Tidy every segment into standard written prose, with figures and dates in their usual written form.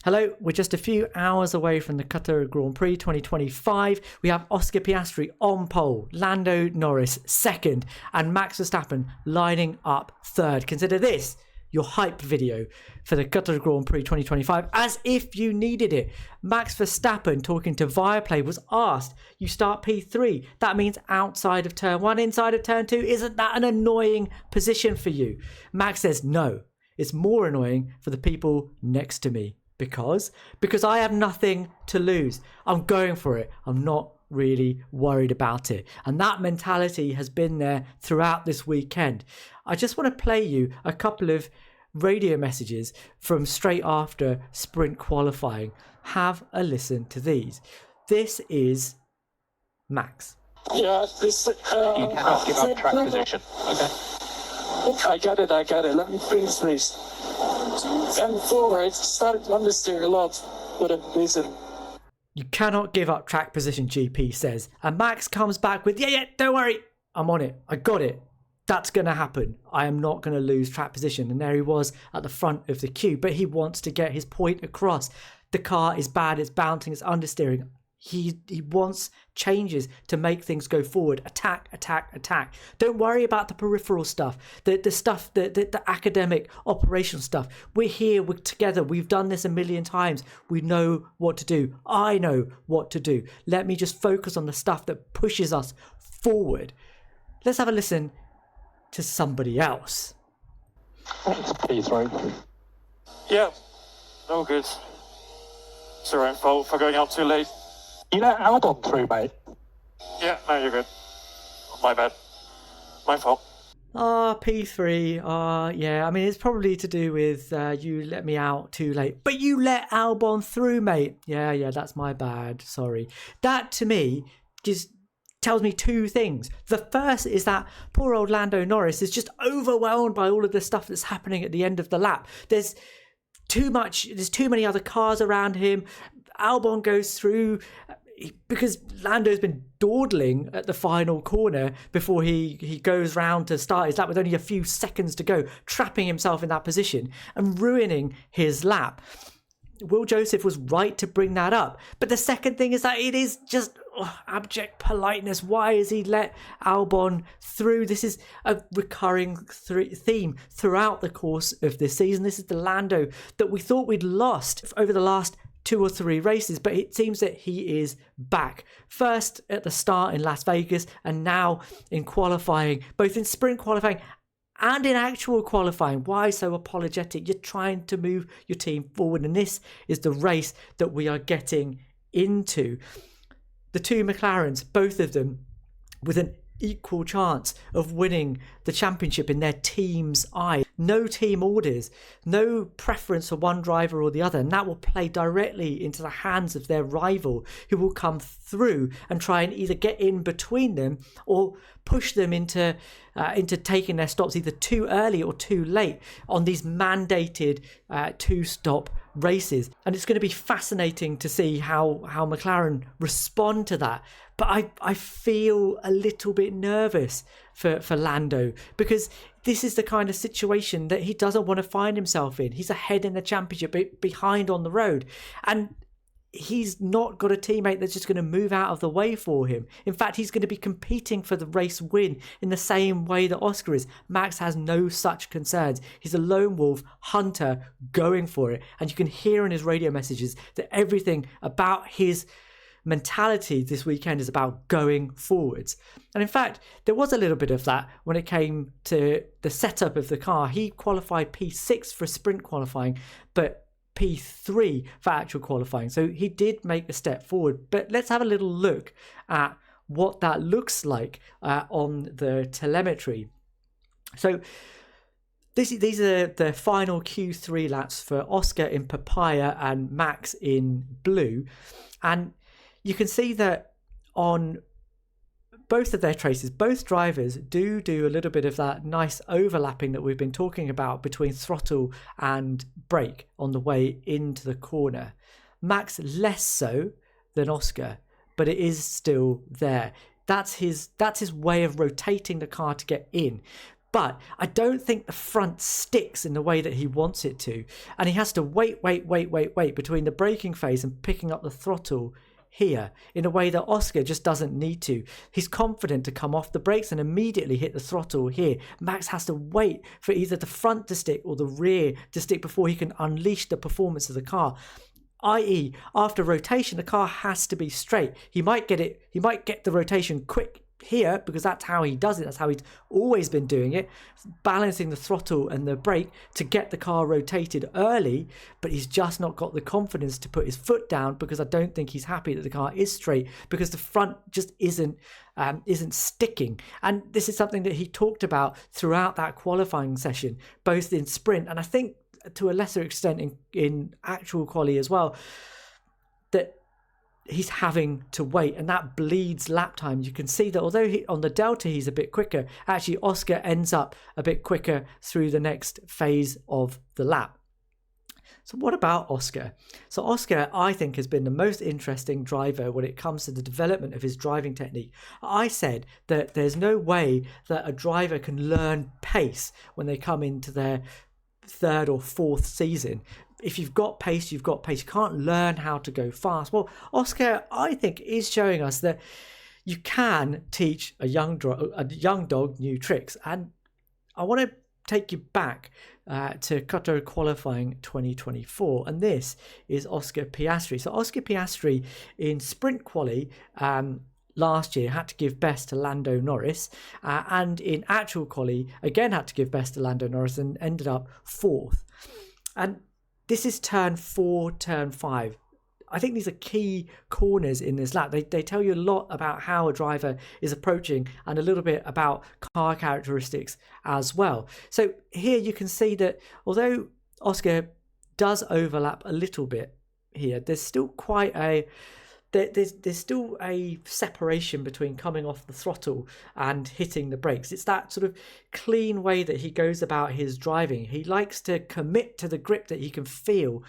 Hello, we're just a few hours away from the Qatar Grand Prix 2025. We have Oscar Piastri on pole, Lando Norris second, and Max Verstappen lining up third. Consider this your hype video for the Qatar Grand Prix 2025, as if you needed it. Max Verstappen, talking to Viaplay, was asked, you start P3, that means outside of turn 1, inside of turn 2, isn't that an annoying position for you? Max says, no, it's more annoying for the people next to me. Because I have nothing to lose. I'm going for it. I'm not really worried about it. And that mentality has been there throughout this weekend. I just want to play you a couple of radio messages from straight after sprint qualifying. Have a listen to these. This is Max. Yeah, this. You cannot give up track position. Okay. I got it. Let me finish this. And forward, started to understeer a lot for that reason. You cannot give up track position, GP says. And Max comes back with, yeah, don't worry. I'm on it. I got it. That's going to happen. I am not going to lose track position. And there he was at the front of the queue. But he wants to get his point across. The car is bad. It's bouncing. It's understeering. He wants changes to make things go forward. Attack. Don't worry about the peripheral stuff, the stuff, the academic, operational stuff. We're here, we're together. We've done this a million times. We know what to do. I know what to do. Let me just focus on the stuff that pushes us forward. Let's have a listen to somebody else. P3. Yeah, no good. Sorry for going out too late. You let Albon through, mate. Yeah, no, you're good. My bad. My fault. P3. Yeah, I mean, it's probably to do with you let me out too late. But you let Albon through, mate. Yeah, that's my bad. Sorry. That, to me, just tells me two things. The first is that poor old Lando Norris is just overwhelmed by all of the stuff that's happening at the end of the lap. There's too many other cars around him. Albon goes through because Lando's been dawdling at the final corner before he goes round to start his lap with only a few seconds to go, trapping himself in that position and ruining his lap. Will Joseph was right to bring that up. But the second thing is that it is just abject politeness. Why has he let Albon through? This is a recurring theme throughout the course of this season. This is the Lando that we thought we'd lost over the last 2 or 3 races, but it seems that he is back. First at the start in Las Vegas, and now in qualifying, both in sprint qualifying and in actual qualifying. Why so apologetic? You're trying to move your team forward, and this is the race that we are getting into. The two McLarens, both of them with an equal chance of winning the championship in their team's eye. No team orders, no preference for one driver or the other, and that will play directly into the hands of their rival, who will come through and try and either get in between them or push them into taking their stops either too early or too late on these mandated 2-stop races. And it's going to be fascinating to see how McLaren respond to that. But I feel a little bit nervous for Lando, because this is the kind of situation that he doesn't want to find himself in. He's ahead in the championship, but behind on the road. And he's not got a teammate that's just going to move out of the way for him. In fact, he's going to be competing for the race win in the same way that Oscar is. Max has no such concerns. He's a lone wolf hunter going for it. And you can hear in his radio messages that everything about his mentality this weekend is about going forwards. And in fact, there was a little bit of that when it came to the setup of the car. He qualified P6 for sprint qualifying, but P3 for actual qualifying. So he did make a step forward. But let's have a little look at what that looks like on the telemetry. So these are the final Q3 laps for Oscar in papaya and Max in blue. And you can see that on both of their traces, both drivers do a little bit of that nice overlapping that we've been talking about between throttle and brake on the way into the corner. Max less so than Oscar, but it is still there. That's his way of rotating the car to get in. But I don't think the front sticks in the way that he wants it to. And he has to wait between the braking phase and picking up the throttle here in a way that Oscar just doesn't need to. He's confident to come off the brakes and immediately hit the throttle here. Max has to wait for either the front to stick or the rear to stick before he can unleash the performance of the car. I.e., after rotation, the car has to be straight. He might get the rotation quick here because that's how he does it. That's how he's always been doing it, balancing the throttle and the brake to get the car rotated early, but he's just not got the confidence to put his foot down because I don't think he's happy that the car is straight because the front just isn't sticking. And this is something that he talked about throughout that qualifying session, both in sprint and I think to a lesser extent in actual quali as well, that he's having to wait, and that bleeds lap time. You can see that although on the Delta he's a bit quicker, actually Oscar ends up a bit quicker through the next phase of the lap. So what about Oscar? So Oscar, I think, has been the most interesting driver when it comes to the development of his driving technique. I said that there's no way that a driver can learn pace when they come into their third or fourth season. If you've got pace, you've got pace. You can't learn how to go fast. Well, Oscar, I think, is showing us that you can teach a young dog new tricks. And I want to take you back to Qatar qualifying 2024. And this is Oscar Piastri. So Oscar Piastri in sprint quali last year had to give best to Lando Norris, and in actual quali again had to give best to Lando Norris and ended up fourth. And this is turn 4, turn 5. I think these are key corners in this lap. They tell you a lot about how a driver is approaching and a little bit about car characteristics as well. So here you can see that although Oscar does overlap a little bit here, there's still quite a there's still a separation between coming off the throttle and hitting the brakes. It's that sort of clean way that he goes about his driving. He likes to commit to the grip that he can feel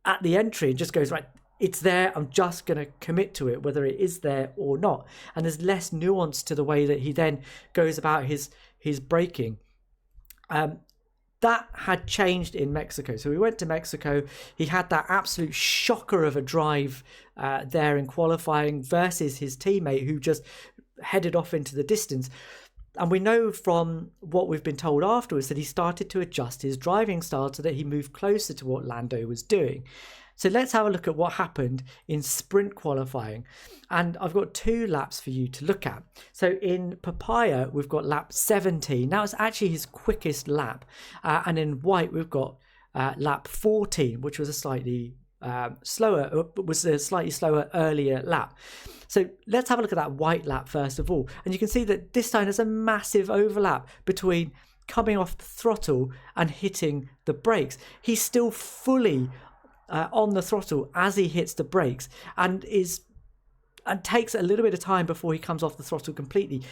at the entry and just goes, right, it's there, I'm just going to commit to it, whether it is there or not. And there's less nuance to the way that he then goes about his braking. That had changed in Mexico. So we went to Mexico. He had that absolute shocker of a drive there in qualifying versus his teammate who just headed off into the distance. And we know from what we've been told afterwards that he started to adjust his driving style so that he moved closer to what Lando was doing. So let's have a look at what happened in sprint qualifying. And I've got 2 laps for you to look at. So in Papaya, we've got lap 17. That was actually his quickest lap. And in white, we've got lap 14, which was a slightly slightly slower earlier lap. So let's have a look at that white lap first of all. And you can see that this time there's a massive overlap between coming off the throttle and hitting the brakes. He's still fully on the throttle as he hits the brakes and takes a little bit of time before he comes off the throttle completely.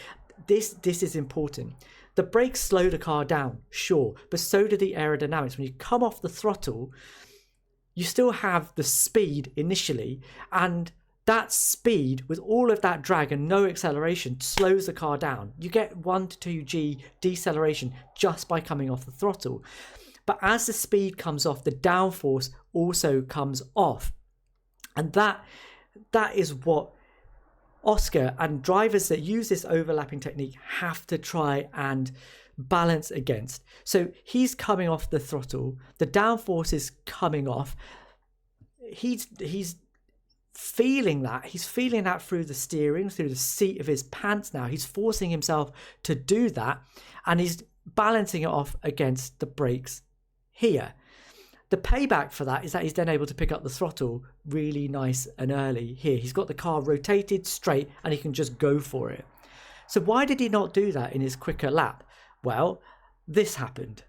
This is important. The brakes slow the car down, sure, but so do the aerodynamics. When you come off the throttle, you still have the speed initially, and that speed with all of that drag and no acceleration slows the car down. You get 1 to 2 G deceleration just by coming off the throttle. But as the speed comes off, the downforce also comes off. And that is what Oscar and drivers that use this overlapping technique have to try and balance against. So he's coming off the throttle, the downforce is coming off. He's feeling that. He's feeling that through the steering, through the seat of his pants now. He's forcing himself to do that, and he's balancing it off against the brakes here. The payback for that is that he's then able to pick up the throttle really nice and early here. He's got the car rotated straight and he can just go for it. So why did he not do that in his quicker lap? Well, this happened.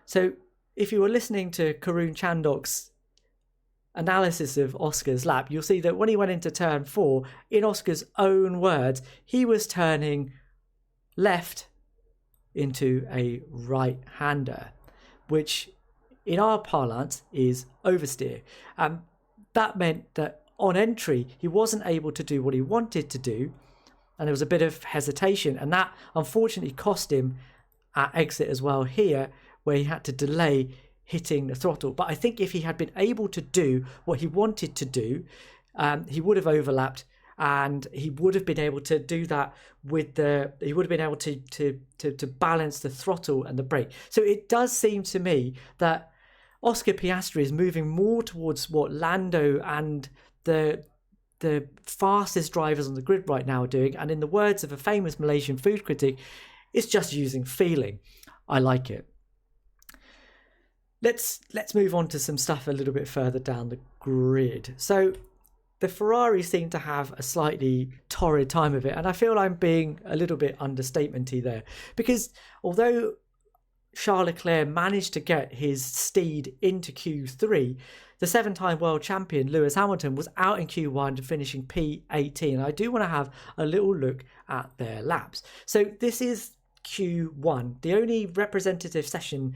So if you were listening to Karun Chandok's analysis of Oscar's lap, you'll see that when he went into turn 4, in Oscar's own words, he was turning left into a right-hander, which in our parlance is oversteer. That meant that on entry, he wasn't able to do what he wanted to do, and there was a bit of hesitation, and that unfortunately cost him at exit as well here, where he had to delay hitting the throttle. But I think if he had been able to do what he wanted to do, he would have overlapped, and he would have been able to do that with he would have been able to balance the throttle and the brake. So it does seem to me that Oscar Piastri is moving more towards what Lando and the fastest drivers on the grid right now are doing, and in the words of a famous Malaysian food critic, it's just using feeling. I like it. Let's move on to some stuff a little bit further down the grid. So the Ferrari seem to have a slightly torrid time of it, and I feel I'm being a little bit understatement-y there, because although Charles Leclerc managed to get his steed into Q3, the 7-time world champion Lewis Hamilton was out in Q1 and finishing P18. And I do want to have a little look at their laps. So this is Q1, the only representative session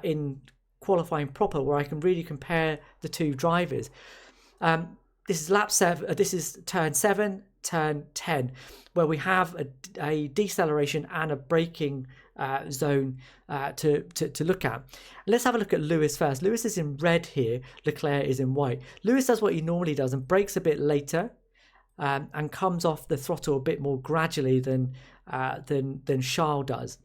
in qualifying proper where I can really compare the two drivers. This is lap 7. This is turn 7, turn 10, where we have a deceleration and a braking zone to look at. Let's have a look at Lewis first. Lewis is in red here. Leclerc is in white. Lewis does what he normally does and brakes a bit later, and comes off the throttle a bit more gradually than Charles does.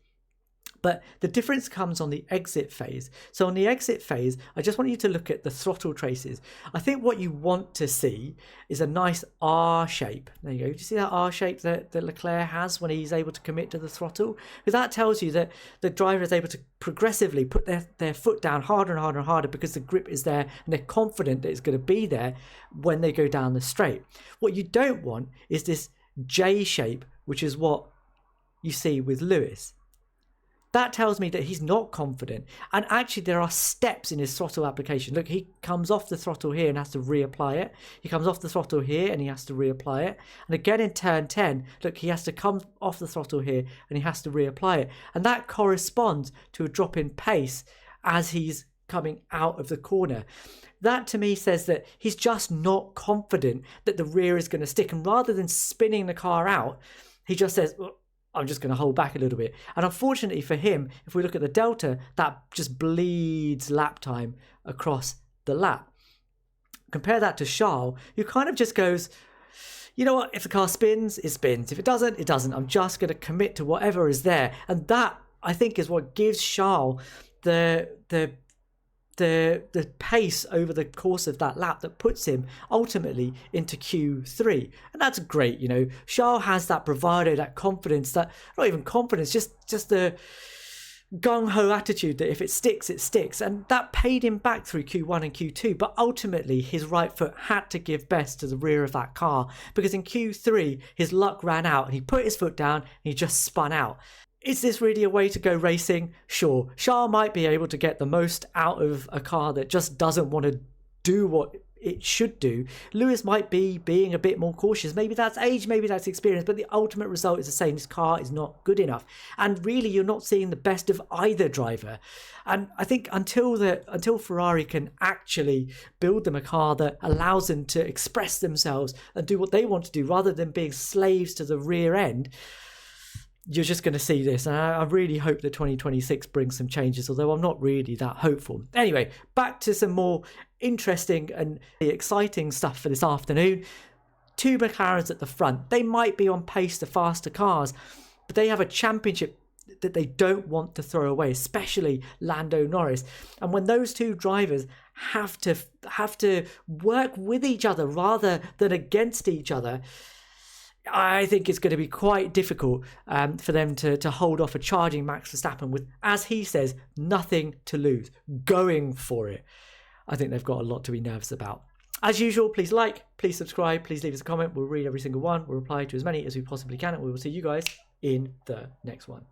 But the difference comes on the exit phase. So on the exit phase, I just want you to look at the throttle traces. I think what you want to see is a nice R shape. There you go. Do you see that R shape that Leclerc has when he's able to commit to the throttle? Because that tells you that the driver is able to progressively put their foot down harder and harder and harder because the grip is there and they're confident that it's going to be there when they go down the straight. What you don't want is this J shape, which is what you see with Lewis. That tells me that he's not confident. And actually, there are steps in his throttle application. Look, he comes off the throttle here and has to reapply it. He comes off the throttle here and he has to reapply it. And again in turn 10, look, he has to come off the throttle here and he has to reapply it. And that corresponds to a drop in pace as he's coming out of the corner. That to me says that he's just not confident that the rear is going to stick. And rather than spinning the car out, he just says, well, I'm just going to hold back a little bit. And unfortunately for him, if we look at the delta, that just bleeds lap time across the lap. Compare that to Charles, who kind of just goes, you know what, if the car spins, it spins. If it doesn't, it doesn't. I'm just going to commit to whatever is there. And that, I think, is what gives Charles the pace over the course of that lap that puts him ultimately into Q3. And that's great, you know. Charles has that bravado, that confidence, that not even confidence, just the gung-ho attitude that if it sticks, it sticks. And that paid him back through Q1 and Q2, but ultimately his right foot had to give best to the rear of that car, because in Q3 his luck ran out and he put his foot down and he just spun out. Is this really a way to go racing? Sure. Charles might be able to get the most out of a car that just doesn't want to do what it should do. Lewis might be being a bit more cautious. Maybe that's age, maybe that's experience, but the ultimate result is the same. This car is not good enough. And really, you're not seeing the best of either driver. And I think until Ferrari can actually build them a car that allows them to express themselves and do what they want to do rather than being slaves to the rear end, you're just going to see this. And I really hope that 2026 brings some changes, although I'm not really that hopeful. Anyway, back to some more interesting and exciting stuff for this afternoon. 2 McLarens at the front. They might be on pace to faster cars, but they have a championship that they don't want to throw away, especially Lando Norris. And when those two drivers have to work with each other rather than against each other, I think it's going to be quite difficult for them to hold off a charging Max Verstappen with, as he says, nothing to lose, going for it. I think they've got a lot to be nervous about. As usual, please like, please subscribe, please leave us a comment. We'll read every single one. We'll reply to as many as we possibly can, and we will see you guys in the next one.